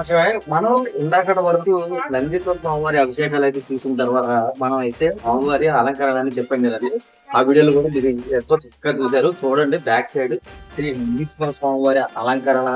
నమస్కారం. మనం ఇందాకటి వరకు నందీశ్వర స్వామివారి అభిషేకాలు అయితే చూసిన తర్వాత మనం అయితే స్వామివారి అలంకరణ అని చెప్పాం కదండి. ఆ వీడియోలు కూడా మీరు ఎంతో చక్కగా చూశారు. చూడండి బ్యాక్ సైడ్ శ్రీ నందీశ్వర స్వామివారి అలంకరణ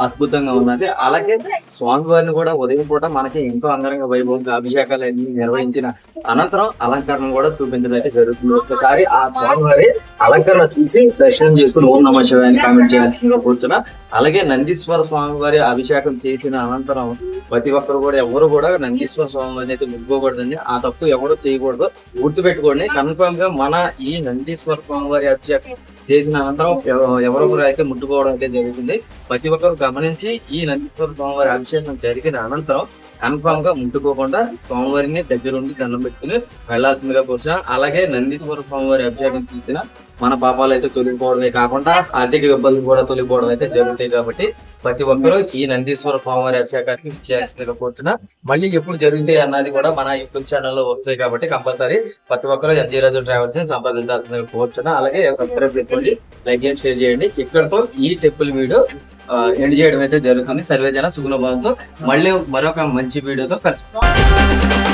అద్భుతంగా ఉన్నది. అలాగే స్వామివారిని కూడా ఉదయం పూట మనకి ఎంతో అంగరంగ వైభవంగా అభిషేకాలు అన్ని నిర్వహించిన అనంతరం అలంకరణ కూడా చూపించడం అయితే జరుగుతుంది. ఒకసారి ఆ స్వామివారి అలంకరణ చూసి దర్శనం చేసుకుని ఓం నమః శివాయ అని కామెంట్ చేయాల్సిందిగా కూర్చున్నా. అలాగే నందీశ్వర స్వామి వారి అభిషేకం చేసిన అనంతరం ప్రతి ఒక్కరు కూడా ఎవరు కూడా నందీశ్వర స్వామి వారిని అయితే ముట్టుకోకూడదండి. ఆ తప్పు ఎవరు చేయకూడదు, గుర్తుపెట్టుకోండి. కన్ఫర్మ్ గా మన ఈ నందీశ్వర స్వామి వారి అభిషేకం చేసిన అనంతరం ఎవరెవరు అయితే ముట్టుకోవడం అయితే జరుగుతుంది. ప్రతి ఒక్కరు గమనించి ఈ నందీశ్వర స్వామి వారి అభిషేకం జరిగిన అనంతరం కన్ఫర్మ్ గా ముట్టుకోకుండా స్వామివారిని దగ్గరుండి దండం పెట్టుకుని వెళ్లాల్సిందిగా కూర్చొని, అలాగే నందీశ్వర స్వామివారి అభిషేకం చూసిన మన పాపాలు అయితే తొలగిపోవడమే కాకుండా ఆర్థిక ఇబ్బందులు కూడా తొలగిపోవడం అయితే జరుగుతాయి. కాబట్టి ప్రతి ఒక్కరూ ఈ నందీశ్వర స్వామివారి అభిషేకానికి చేయాల్సిందిగా కూర్చున్నా. మళ్ళీ ఎప్పుడు జరుగుతాయి అన్నది కూడా మన యూట్యూబ్ ఛానల్లో వస్తాయి. కాబట్టి కంపల్సరీ ప్రతి ఒక్కరూ ఎంజీ రాజు ట్రావెల్స్ ని సంప్రదించాల్సిందిగా కూర్చున్నా. అలాగే సబ్స్క్రైబ్ చేసుకోండి, లైక్ చేయండి, షేర్ చేయండి. ఇక్కడతో ఈ టెంపుల్ వీడియో ఎండ్ చేయడం అయితే జరుగుతుంది. సర్వేజన సుగుణ భావంతో మళ్ళీ మరొక మంచి వీడియోతో కలుసుకుంటాం.